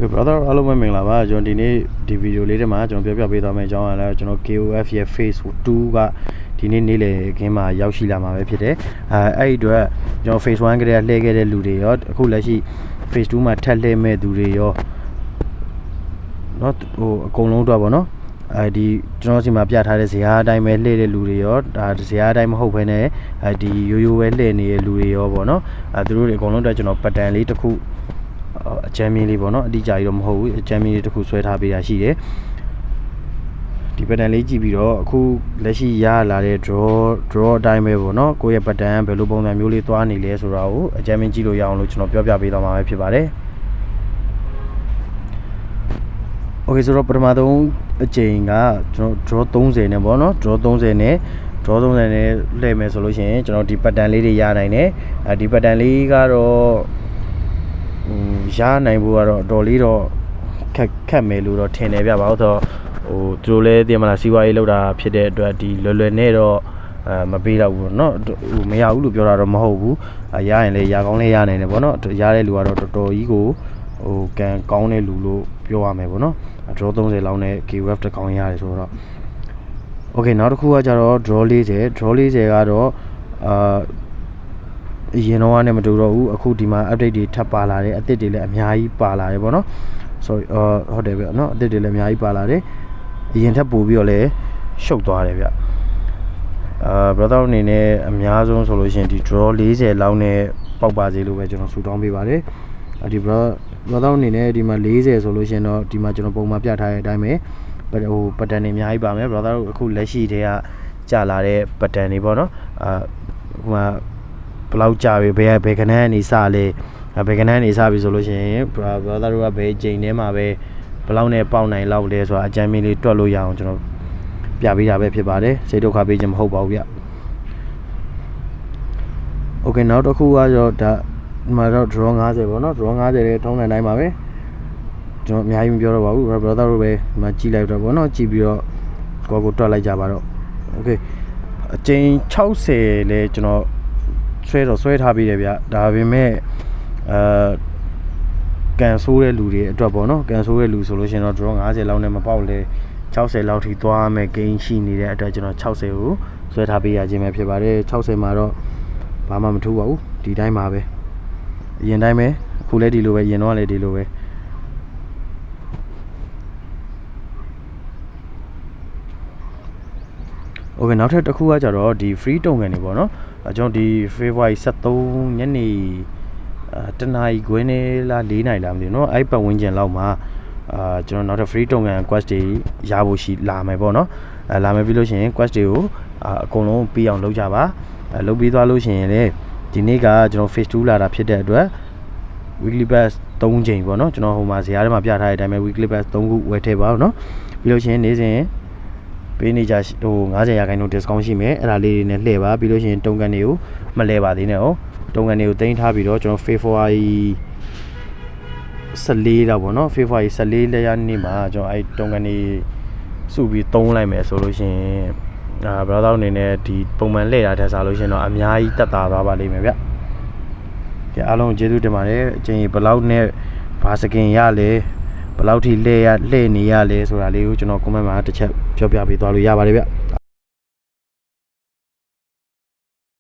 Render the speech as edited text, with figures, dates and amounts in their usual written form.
Okay brother အားလုံးပဲမင်္ဂလာပါကျွန်တော်ဒီနေ့ဒီဗီဒီယိုလေးထဲမှာကျွန်တော်ပြောပြပေးသွားမယ့်အကြောင်းအရာလည်းကျွန်တော် KOF ရဲ့ Phase 2ကဒီနေ့နေ့လည်ခင်းမှာရောက်ရှိလာမှာပဲဖြစ်တယ်အဲ့ဒီအတွက်ကျွန်တော် Phase 1ကတည်းကလှည့်ခဲ့တဲ့လူတွေရောအခုလက်ရှိ Phase 2မှာထပ်လှည့်မဲ့သူတွေရောเนาะဟိုအကုန်လုံးတော့ဗောနော်ဒီကျွန်တော်စီမှာပြထားတဲ့ဇရာအတိုင်းပဲလှည့်တဲ့လူတွေရောဒါဇရာအတိုင်းမဟုတ်ဘဲနဲ့ဒီရိုးရိုးပဲလှည့်နေတဲ့လူတွေရောဗောနော်သူတို့တွေအကုန်လုံးတော့ကျွန်တော်ပတ်တန်လေးတစ်ခုအချမ်းမင်းလေးပေါ့နော်အတိအကျကြီးတော့မဟုတ်ဘူးအချမ်းမင်းလေးတစ်ခုဆွဲထားပေးတာရှိတယ်ဒီပတ်တန်လေးကြည့်ပြီးတော့အခုလက်ရှိရလာတဲ့ draw အတိုင်းပဲပေါ့နော်ကိုယ့်ရဲ့ပတ်တန်ဘယ်လိုပုံစံမျိုးလေးသွားနေလဲဆိုတာကိုအချမ်းမင်းကြည့်လို့ရအောင်လို့ကျွန်တော်ပြောပြပေးသွားမှာပဲဖြစ်ပါတယ်Okay ဆိုတော့ပထမဆုံးအချိန်ကကျွန်တော် draw 30နဲ့ပေါ့နော် draw 30နဲ့လှည့်မယ်ဆိုလို့ရှိရင်ကျွန်တော်ဒီပတ်တန်လေးတွေရနိုင်တယ်ဒီပတ်တန်လေးကတော့ရနိုင်ဖို့ကတော့အတော်လေးတော့ခက်မယ်လို့တော့ထင်တယ်ဗျပါဟုတ်တော့သူတို့လည်းတင်မလားစီးပွားရေးလောက်တာဖြစ်တဲ့အတွက်ဒီလွယ်နဲ့တော့မပေးတော့ဘူးเนาะမရဘူးလို့ပြောတာတော့မဟုတ်ဘူးရရင်လည်းရကောင်းလည်းရနိုင်တယ်ပေါ့နော်ရတဲ့လူကတော့တော်တော်ကြီးကိုကန်ကောင်းတဲ့လူလို့ပြောရမယ်ပေါ့နော် draw 30လောက်နဲ့ KOF တစ်ကောင်ရတယ်ဆိုတော့ Okay နောက်တစ်ခုကကြတော့ draw 40ကတော့အရင်တော့ကနေမတူတော့ဘူးအခုဒီမှာ update တွေထပ်ပါလာတယ်အသစ်တွေလည်းအများကြီးပါလာတယ်ပေါ့နော် sorry ဟုတ်တယ်ဗျเนาะအသစ်တွေလည်းအများကြီးပါလာတယ်အရင်ထပ်ပို့ပြီးတော့လည်းရှုပ်သွားတယ်ဗျbrother အနေနဲ့အများဆုံးဆိုလို့ရှိရင်ဒီ draw 40လောက်နဲ့ပေါက်ပါစေလို့ပဲကျွန်တော်ဆူတောင်းပေးပါတယ်ဒီ brother အနေနဲ့ဒီမှာ40ဆိုလို့ရှိရင်တော့ဒီမှာကျွန်တော်ပုံမှန်ပြထားတဲ့အတိုင်းပဲပတ်တန်တွေအများကြီးပါမယ် brother တို့အခုလက်ရှိတည်းကကြာလာတဲ့ပတ်တန်တွေပေါ့နော်ဟိုမှာဘယ်လောက်ကြာပြီဘယ်ခဏနေစလဲဘယ်ခဏနေစပြီဆိုလို့ရှိရင် brother တို့ကဘယ်ချိန်ထဲမှာပဲဘယ်လောက်နဲ့ပေါက်နိုင်လောက်လဲဆိုတာအကြမ်းမင်းလေးတွက်လို့ရအောင်ကျွန်တော်ပြပေးတာပဲဖြစ်ပါတယ်စိတ်ဒုက္ခပေးခြင်းမဟုတ်ပါဘူးဗျ Okay နောက်တစ်ခုကတော့ဒါမှာတော့ draw 50ပေါ့နော် draw 50လေးထုံးတဲ့တိုင်းပါပဲကျွန်တော်အများကြီးမပြောတော့ပါဘူး brother တို့ပဲဒီမှာကြည့်လိုက်တော့ပေါ့နော်ကြည့်ပြီးတော့ကိုတွက်လိုက်ကြပါတော့ Okay အချိန်60လဲကျွန်တော်ဆွဲထားပြီးတယ်ဗျဒါပေမဲ့ကန်ဆိုးတဲ့လူတွေအတွက်ပေါ့နော်ကန်ဆိုးတဲ့လူဆိုလို့ရှိရင်တော့ draw 50လောက်နဲ့မပေါက်လဲ60လောက်ထိသွားမယ်ဂိမ်းရှိနေတဲ့အတွက်ကျွန်တော်60ကိုဆွဲထားပေးရခြင်းပဲဖြစ်ပါတယ်60မှာတော့ဘာမှမထူးပါဘူးဒီတိုင်းပါပဲအရင်တိုင်းပဲအခုလည်းဒီလိုပဲအရင်တော့လည်းဒီလိုပဲOkay နောက်ထပ်တစ်ခုကကြတော့ဒီ free token တွေပေါ့နော်ကျွန်တော်ဒီ February 23ညနေတနာရီခွဲနဲ့လား4နာရီလားမသိဘူးเนาะအဲ့ပတ်ဝန်းကျင်လောက်မှာကျွန်တော်နောက်ထပ် free token quest တွေရဖို့ရှိလာမယ်ပေါ့နော်လာမယ်ပြီးလို့ရှိရင် quest တွေကိုအကုန်လုံးပြီးအောင်လုပ်ကြပါလုပ်ပြီးသွားလို့ရှိရင်လေဒီနေ့ကကျွန်တော် phase 2လာတာဖြစ်တဲ့အတွက် weekly pass 3ချိန်ပေါ့နော်ကျွန်တော်ဟိုမှာဇာတ်ထဲမှာပြထားတဲ့အတိုင်းပဲ weekly pass 3ခုဝယ်ထည့်ပါဦးเนาะပြီးလို့ရှိရင်နေ့စဉ်ပေးနေကြဟို90% discount ရှိမယ်အဲ့ဒါလေးတွေနဲ့လှည့်ပါပြီးလို့ရှိရင်တုံးကန်တွေကိုမလဲပါသေးနဲ့ဟောတုံးကန်တွေကိုတင်ထားပြီးတော့ကျွန်တော် February 14တော့ဗောနော် February 14ရက်နေ့မှာကျွန်တော်အဲ့တုံးကန်တွေစုပြီးသုံးလိုက်မယ်ဆိုလို့ရှိရင်brother အနေနဲ့ဒီပုံမှန်လှည့်တာထက်စားလို့ရှိရင်တော့အများကြီးတက်တာသွားပါလိမ့်မယ်ဗျကဲအားလုံးကျေးဇူးတင်ပါတယ်အချိန်ဘယ်လောက်နဲ့ဘာစကင်ရလဲဘယ်လောက်ထိလှည့်နေရလဲဆိုတာလေးကိုကျွန်တော် comment မှာတစ်ချက်ပြောပြပေးသွားလို့ရပါတယ်ဗျ